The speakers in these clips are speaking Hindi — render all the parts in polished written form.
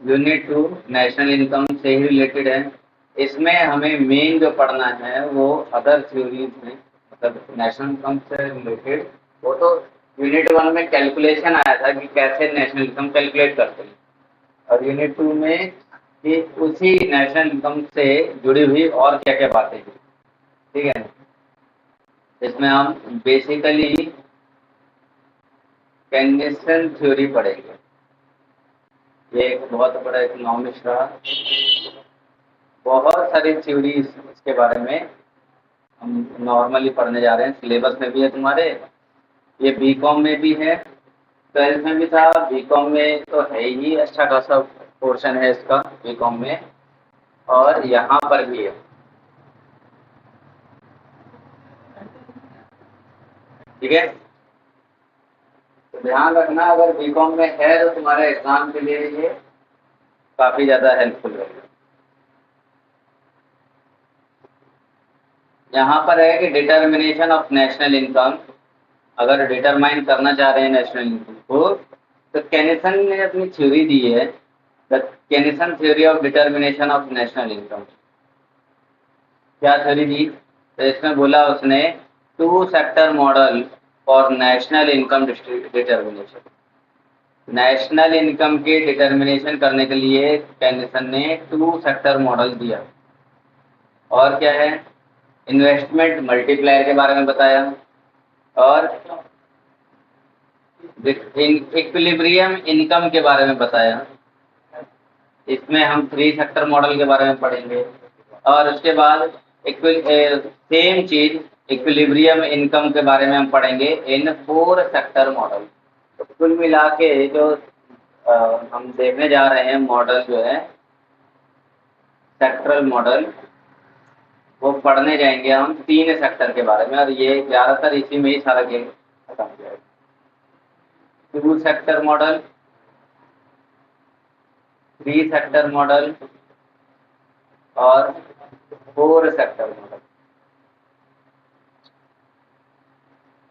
यूनिट 2 नेशनल इनकम से ही रिलेटेड है। इसमें हमें मेन जो पढ़ना है वो अदर थ्योरीज में, मतलब नेशनल इनकम से रिलेटेड वो तो यूनिट 1 में कैलकुलेशन आया था कि कैसे नेशनल इनकम कैलकुलेट करते हैं, और यूनिट 2 में कि उसी नेशनल इनकम से जुड़ी हुई और क्या क्या बातें हैं। ठीक है, इसमें हम बेसिकली केनेसन थ्योरी पढ़ेंगे। ये एक बहुत बड़ा इकोनॉमिस्ट रहा, बहुत सारी थ्योरीज इसके बारे में हम नॉर्मली पढ़ने जा रहे हैं। सिलेबस में भी है तुम्हारे, ये बीकॉम में भी है, 12th में भी था, बीकॉम में तो है ही, अच्छा खासा पोर्शन है इसका बीकॉम में, और यहाँ पर भी है। ठीक है, तो ध्यान रखना, अगर बीकॉम में है तो तुम्हारे एग्जाम के लिए ये काफी ज्यादा हेल्पफुल रहेगा। यहाँ पर है कि डिटर्मिनेशन ऑफ नेशनल इनकम, अगर डिटरमाइन करना चाह रहे हैं नेशनल इनकम को, तो केनेसन ने अपनी थ्योरी दी है, the Keynesian theory of determination of national income. क्या थ्योरी दी? तो इसमें बोला उसने two sector model for national income determination. National income के डिटर्मिनेशन करने के लिए केनेसन ने टू सेक्टर मॉडल दिया। और क्या है? इन्वेस्टमेंट मल्टीप्लायर के बारे में बताया, और इक्विलिब्रियम इनकम के बारे में बताया। इसमें हम थ्री सेक्टर मॉडल के बारे में पढ़ेंगे, और उसके बाद सेम चीज इक्विलिब्रियम इनकम के बारे में हम पढ़ेंगे इन फोर सेक्टर मॉडल। तो कुल मिला के जो हम देखने जा रहे हैं मॉडल जो है सेक्टरल मॉडल, वो पढ़ने जाएंगे हम तीन सेक्टर के बारे में, और ये ज्यादातर इसी में ही सारा गेम खत्म हो जाएगा। Two sector model, three sector model और फोर सेक्टर मॉडल,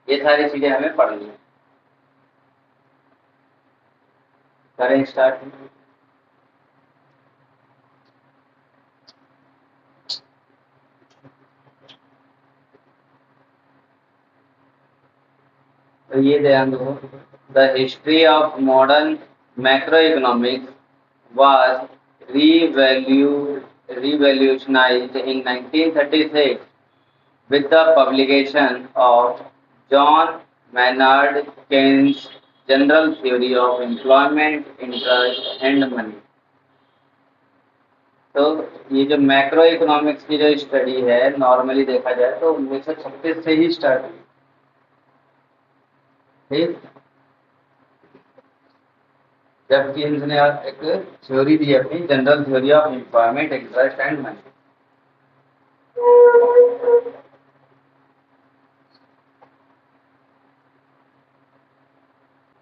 ये सारी चीजें हमें पढ़नी है। करें स्टार्ट। तो ये ध्यान दो, the history of modern macro economics was revolutionized in 1936 with the publication of John Maynard Keynes' General Theory of Employment, Interest and Money। तो ये जो मैक्रो इकोनॉमिक्स की जो स्टडी है नॉर्मली देखा जाए तो 1936 से ही स्टार्ट हुई। ठीक, जब कीन्स ने एक थ्योरी दी अपनी, general theory of employment, interest and money.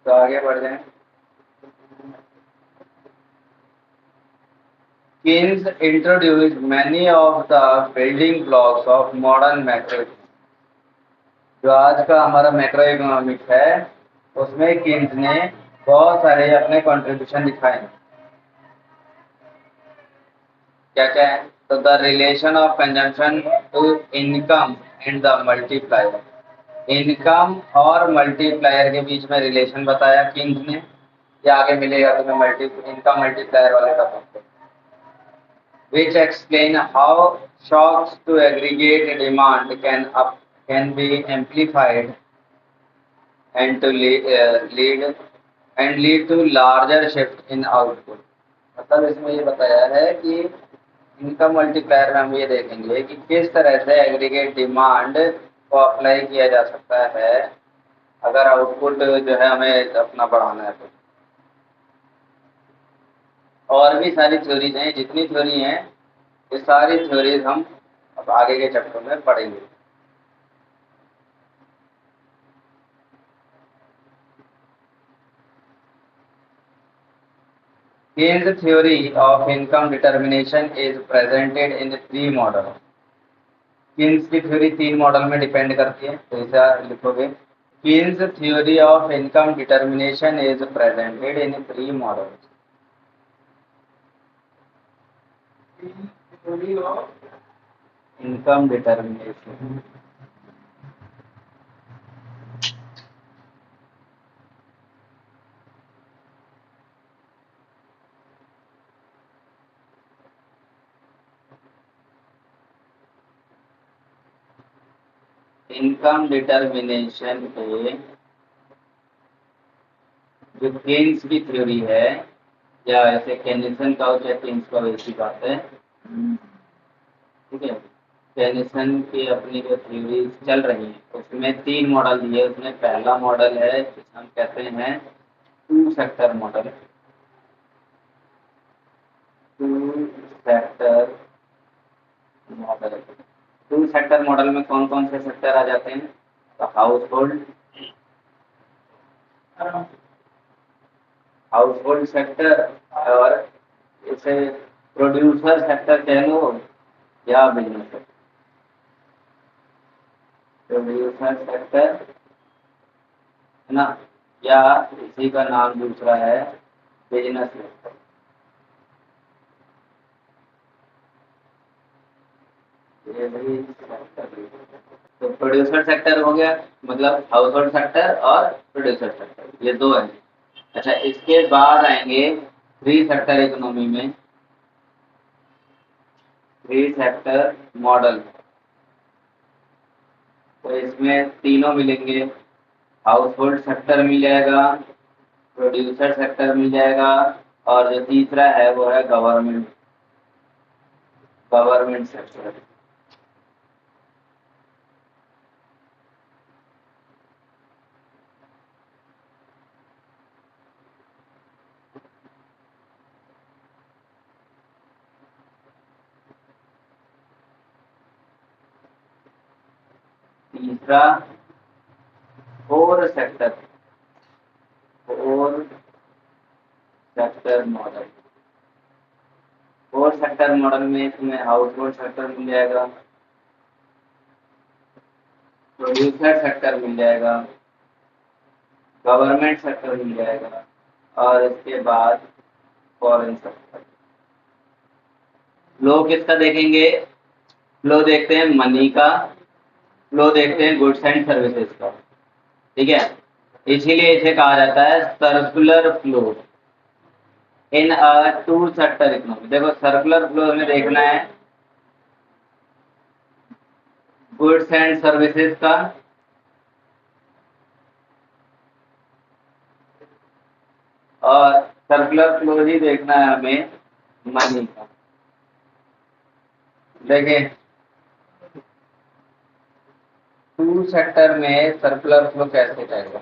तो आगे बढ़ जाएं। Keynes introduced many of the building blocks of modern macro। जो आज का हमारा मैक्रो इकोनॉमिक्स है उसमें कीन्स ने बहुत सारे अपने कंट्रीब्यूशन दिखाए। क्या क्या है? तो the relation of consumption to income and the multiplier, income और मल्टीप्लायर के बीच में रिलेशन बताया कीन्स ने। ये आगे मिलेगा तुम्हें इनकम मल्टीप्लायर वाले topic, which explain how shocks to aggregate demand can be amplified and lead to larger shift in output। मतलब इसमें ये बताया है कि इनकम मल्टीप्लायर में हम ये देखेंगे कि किस तरह से एग्रीगेट डिमांड को अप्लाई किया जा सकता है अगर आउटपुट जो है हमें अपना बढ़ाना है तो। और भी सारी थ्योरीज हैं, जितनी थ्योरी हैं ये सारी थ्योरीज हम अब आगे के चैप्टर में पढ़ेंगे। Keynes' theory of income determination is presented in three models। Keynes की थ्योरी तीन मॉडल में डिपेंड करती है, तो ऐसा लिखोगे। Keynes' theory of income determination is presented in three models। Income determination. Income determination के जो केन्स की थ्योरी है, या ऐसे केनिसन का हो चाहे केन्स का, वैसी बात है। ठीक है, केनिसन की अपनी जो थ्योरी चल रही है उसमें 3 मॉडल दिए। उसमें पहला मॉडल है जिसे हम कहते हैं 2 sector model. 2 sector model. 2 sector model में कौन कौन से सेक्टर आ जाते हैं? तो हाउस होल्ड सेक्टर, और इसे प्रोड्यूसर सेक्टर कह लो या बिजनेस सेक्टर। प्रोड्यूसर सेक्टर है ना, या इसी का नाम दूसरा है बिजनेस सेक्टर। ये भी सेक्टर। तो प्रोड्यूसर सेक्टर हो गया, मतलब हाउस होल्ड सेक्टर और प्रोड्यूसर सेक्टर, ये 2 हैं। अच्छा, इसके बाद आएंगे 3 सेक्टर इकोनॉमी में। 3 सेक्टर मॉडल, तो इसमें तीनों मिलेंगे। हाउस होल्ड सेक्टर मिल जाएगा, प्रोड्यूसर सेक्टर मिल जाएगा, और जो तीसरा है वो है गवर्नमेंट सेक्टर। तीसरा four sector model. 4 sector model में इसमें हाउस होल्ड सेक्टर मिल जाएगा, प्रोड्यूसर सेक्टर मिल जाएगा, गवर्नमेंट सेक्टर मिल जाएगा, और इसके बाद फॉरेन सेक्टर। फ्लो किसका देखेंगे? फ्लो देखते हैं मनी का, फ्लो देखते हैं गुड्स एंड सर्विसेज का। ठीक है, इसीलिए इसे कहा जाता है सर्कुलर फ्लो इन अ 2 सेक्टर इकोनॉमी। देखो, सर्कुलर फ्लो में देखना है गुड्स एंड सर्विसेज का, और सर्कुलर फ्लो ही देखना है हमें मनी का। देखें, 2 सेक्टर में सर्कुलर फ्लो कैसे जाएगा?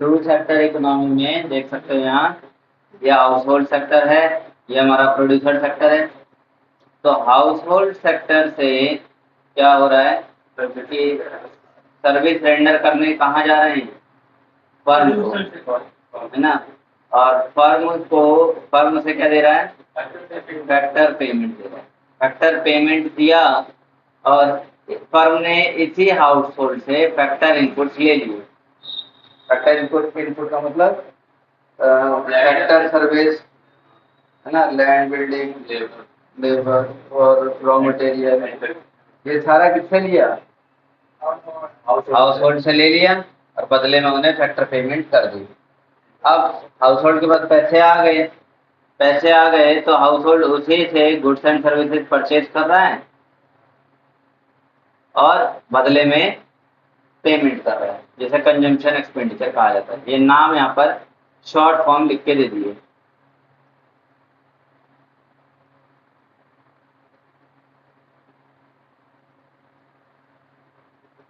टू सेक्टर इकोनॉमी में देख सकते हो यहाँ, ये हाउस होल्ड सेक्टर है, ये हमारा प्रोड्यूसर सेक्टर है। तो हाउस होल्ड सेक्टर से क्या हो रहा है? क्योंकि सर्विस रेंडर करने कहाँ जा रहे हैं? फर्म को, है ना। और फर्म से क्या दे रहा है? फैक्टर पेमेंट दे रहा है। फैक्टर पेमेंट दिया, और फर्म ने इसी हाउस होल्ड से फैक्टर इनपुट्स ले लिए। फैक्टर इनपुट का मतलब फैक्टर सर्विस, है ना, लैंड, बिल्डिंग, लेबर और रॉ मटेरियल, ये सारा किससे लिया? हाउस होल्ड से ले लिया, और बदले में उन्हें फैक्टर पेमेंट कर दी। अब हाउस होल्ड के पास पैसे आ गए तो हाउस होल्ड उसी से गुड्स एंड सर्विसेज परचेज कर रहा है, और बदले में पेमेंट कर रहा है, जिसे कंजम्पशन एक्सपेंडिचर कहा जाता है। ये नाम यहाँ पर शॉर्ट फॉर्म लिख के दे दिए।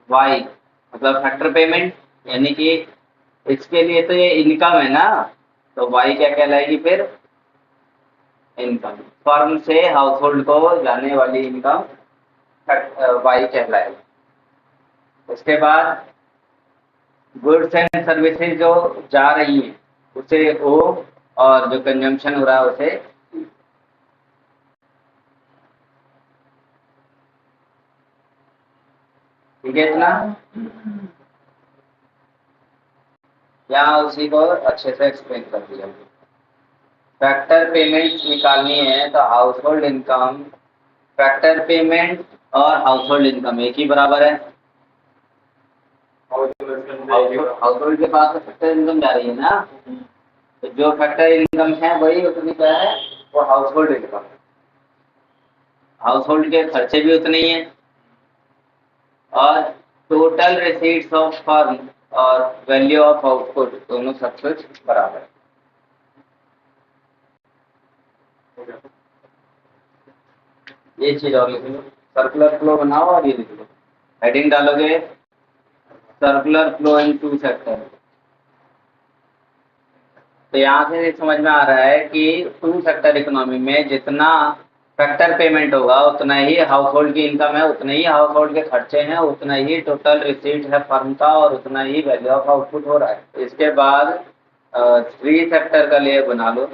वाई मतलब फैक्टर पेमेंट, यानी कि इसके लिए तो ये इनकम है ना, तो वाई क्या कहलाएगी फिर? इनकम। फर्म से हाउस होल्ड को जाने वाली इनकम वाई कहलाएगी। उसके बाद गुड्स एंड सर्विसेज जो जा रही है उसे ओ, और जो कंजम्पशन हो रहा है उसे। ठीक है इतना? यहाँ उसी को अच्छे से एक्सप्लेन कर दिया। फैक्टर पेमेंट निकालनी है तो house hold income, factor payment और हाउस होल्ड इनकम एक ही बराबर है। हाउस होल्ड के पास तो फैक्टर इनकम जा रही है ना, तो जो फैक्टर इनकम है वही उतनी क्या है, वो हाउस होल्ड इनकम है। हाउस होल्ड के खर्चे भी उतने ही हैं और टोटल रिसीट्स ऑफ फर्म और वैल्यू ऑफ आउटपुट दोनों सब कुछ बराबर है। ये चीज और लिख लो, सर्कुलर फ्लो बनाओ और ये लिख लो, हेडिंग डालोगे circular flow in two sector. तो यहाँ से समझ में आ रहा है कि टू सेक्टर इकोनॉमी में जितना फैक्टर पेमेंट होगा उतना ही हाउस होल्ड की इनकम है, उतने ही हाउस होल्ड के खर्चे हैं, उतना ही टोटल रिसीट है फर्म का और उतना ही वैल्यू ऑफ आउटपुट हो रहा है। इसके बाद थ्री सेक्टर का लिए बना लो।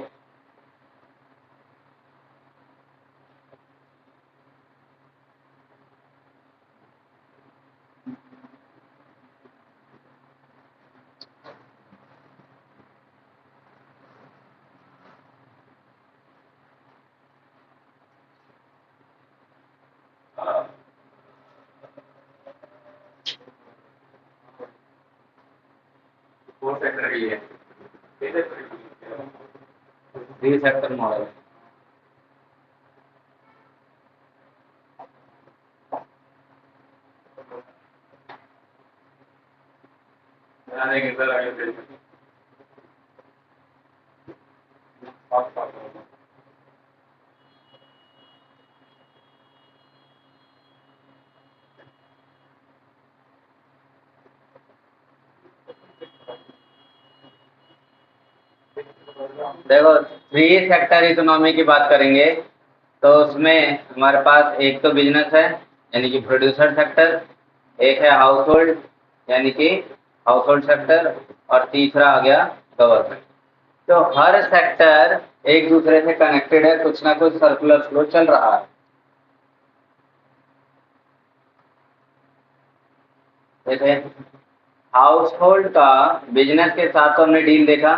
थ्री सेक्टर मॉडल देखो, थ्री सेक्टर इकोनॉमी की बात करेंगे तो उसमें हमारे पास एक तो बिजनेस है यानी कि प्रोड्यूसर सेक्टर, एक है हाउस होल्ड यानी कि हाउस होल्ड सेक्टर और तीसरा आ गया गवर्नमेंट। तो हर सेक्टर एक दूसरे से कनेक्टेड है, कुछ ना कुछ सर्कुलर फ्लो चल रहा है। जैसे हाउस होल्ड का बिजनेस के साथ तो हमने डील देखा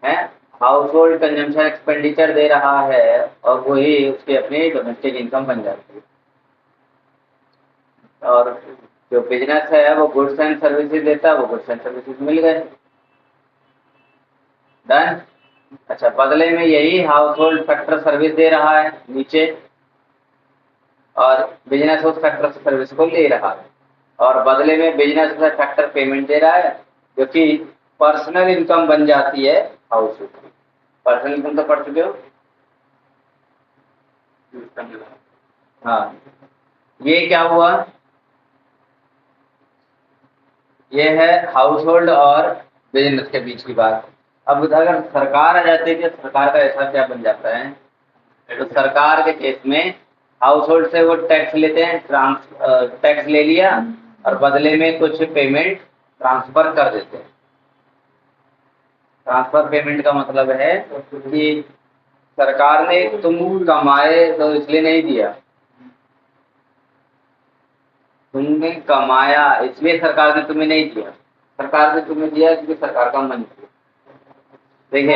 है, हाउस होल्ड कंजम्पशन एक्सपेंडिचर दे रहा है और वही उसकी अपनी डोमेस्टिक इनकम बन जाती है। और जो बिजनेस है वो गुड्स एंड सर्विसेज देता है, वो गुड्स एंड सर्विसेज मिल गए, डन। अच्छा, बदले में यही हाउस होल्ड फैक्टर सर्विस दे रहा है नीचे और बिजनेस उस फैक्टर सर्विस को ले रहा है और बदले में बिजनेस उसे फैक्टर पेमेंट दे रहा है जो कि पर्सनल इनकम बन जाती है हाउस होल्ड की। पर्सनल इनकम तो पढ़ चुके हो। हाँ, ये क्या हुआ, ये है हाउस होल्ड और बिजनेस के बीच की बात। अब अगर सरकार आ जाती है कि सरकार का ऐसा क्या बन जाता है, तो सरकार के केस में हाउस होल्ड से वो टैक्स लेते हैं, टैक्स ले लिया और बदले में कुछ पेमेंट ट्रांसफर कर देते हैं। ट्रांसफर पेमेंट का मतलब है कि सरकार ने तुम कमाए तो इसलिए नहीं दिया, तुमने कमाया इसलिए सरकार ने तुम्हें नहीं दिया, सरकार ने तुम्हें दिया क्योंकि सरकार का मन किया। देखिए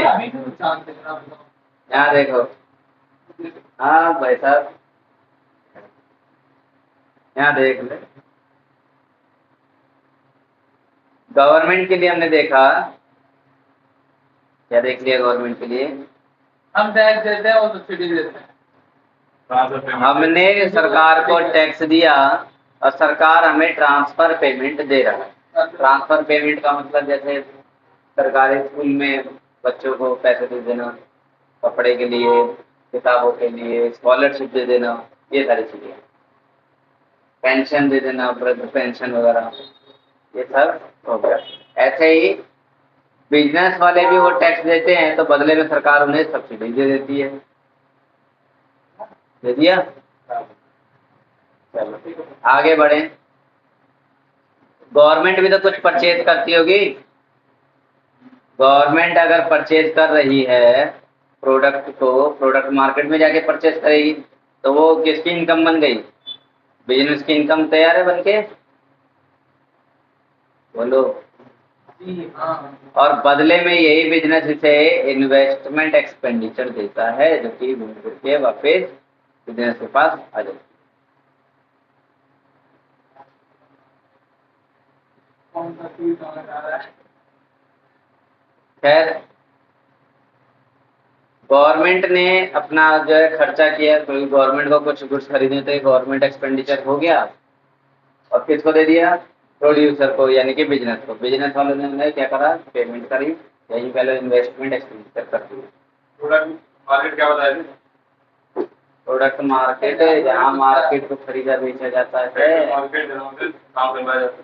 यहाँ देखो, हाँ भाई साहब यहाँ देख ले, गवर्नमेंट के लिए हमने देखा, क्या देख लिया गवर्नमेंट के लिए, हम टैक्स देते हैं और सब्सिडी देते हैं। हमने सरकार को टैक्स दिया और सरकार हमें ट्रांसफर पेमेंट दे रहा है। ट्रांसफर पेमेंट का मतलब जैसे सरकारी स्कूल में बच्चों को पैसे दे देना, कपड़े के लिए, किताबों के लिए, स्कॉलरशिप दे देना, ये सारी चीजें, पेंशन दे देना, वृद्ध पेंशन वगैरह, ये सब हो गया। ऐसे ही बिजनेस वाले भी वो टैक्स देते हैं तो बदले में सरकार उन्हें सब्सिडी दे देती है, दे दिया। चलो आगे बढ़े, गवर्नमेंट भी तो कुछ परचेज करती होगी। गवर्नमेंट अगर परचेज कर रही है प्रोडक्ट को, प्रोडक्ट मार्केट में जाके परचेज करेगी तो वो किसकी इनकम बन गई, बिजनेस की इनकम तैयार है बनके, बोलो। जी हाँ। और बदले में यही बिजनेस इसे इन्वेस्टमेंट एक्सपेंडिचर देता है, जो कि घूम फिर के वापस बिजनेस के पास आ जाता है। कौन सा चीज समझ आ रहा है? खैर, गवर्नमेंट ने अपना जो है खर्चा किया, क्योंकि गवर्नमेंट को कुछ गुड्स खरीदने थे, गवर्नमेंट एक्सपेंडिचर हो गया और किसको दे दिया? प्रोड्यूसर को, यानी कि बिजनेस को। बिजनेस वालों ने क्या करा? पेमेंट करी, यही पहले इन्वेस्टमेंट एक्सपेंडिचर कर दिया। प्रोडक्ट मार्केट क्या बताया थे? प्रोडक्ट मार्केट, जहाँ मार्केट को खरीदा बेचा जाता है। मार्केट जहाँ पे काम करवाया जाता है।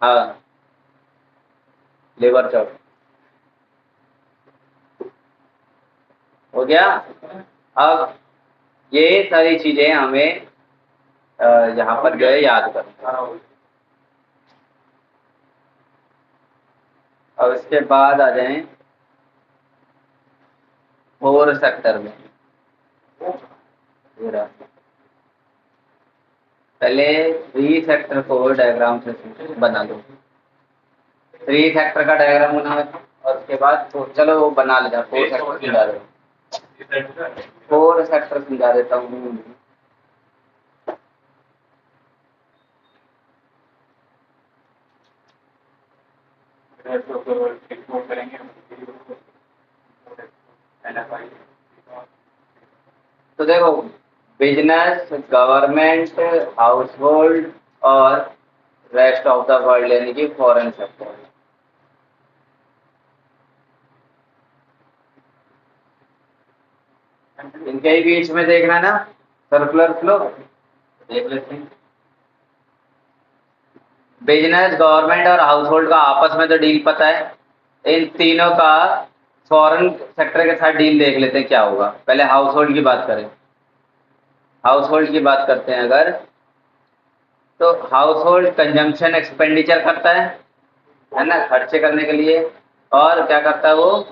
हाँ, लेबर जॉब हो गया। अब ये सारी चीजें हमें यहाँ पर जो है याद करना। अब इसके बाद आ जाएं फोर सेक्टर में। ये रहा। पहले 3 सेक्टर को डायग्राम से बना लो। 3 सेक्टर का डायग्राम बना और उसके बाद चलो वो बना लेना। 4 सेक्टर समझा दो। 4 सेक्टर समझा देता हूँ। तो देखो, बिजनेस, गवर्नमेंट, हाउस होल्ड और रेस्ट ऑफ द वर्ल्ड, यानी कि फॉरेन सेक्टर। इनके ही बीच में देखना ना सर्कुलर फ्लो, देख लेते हैं। बिजनेस, गवर्नमेंट और हाउस होल्ड का आपस में तो डील पता है। इन तीनों का फॉरेन सेक्टर के साथ डील देख लेते हैं क्या होगा। पहले हाउस होल्ड की बात करें। हाउस होल्ड की बात करते हैं अगर, तो हाउस होल्ड कंजम्पशन एक्सपेंडिचर करता है ना, खर्चे करने के लिए। और क्या करता है वो?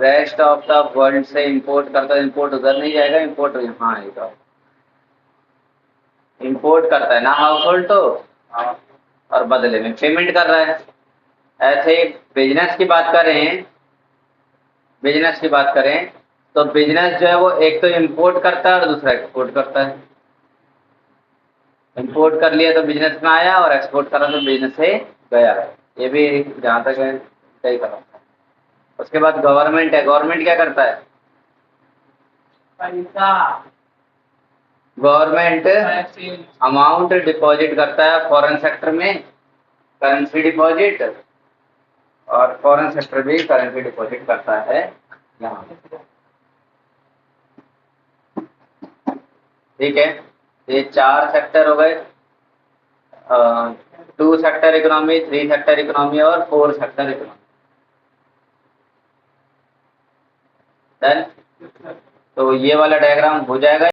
रेस्ट ऑफ द वर्ल्ड से इंपोर्ट करता है। इंपोर्ट उधर नहीं जाएगा, इंपोर्ट यहाँ आएगा। इंपोर्ट करता है ना हाउस होल्ड तो, और बदले में पेमेंट कर रहा है। ऐसे बिजनेस की बात करें, बिजनेस की बात करें तो बिजनेस जो है वो एक तो इंपोर्ट करता है और दूसरा एक्सपोर्ट करता है। इंपोर्ट कर लिया तो बिजनेस में आया, और एक्सपोर्ट करा तो बिजनेस से गया। ये भी जहाँ तक है सही करा। उसके बाद गवर्नमेंट है। गवर्नमेंट क्या करता है? पैसा गवर्नमेंट अमाउंट डिपॉजिट करता है फॉरेन सेक्टर में, करेंसी डिपॉजिट, और फॉरेन सेक्टर भी करेंसी डिपॉजिट करता है यहाँ। ठीक है, ये 4 सेक्टर हो गए। 2 सेक्टर इकोनॉमी, 3 सेक्टर इकोनॉमी और 4 सेक्टर इकोनॉमी। डन। तो ये वाला डायग्राम हो जाएगा।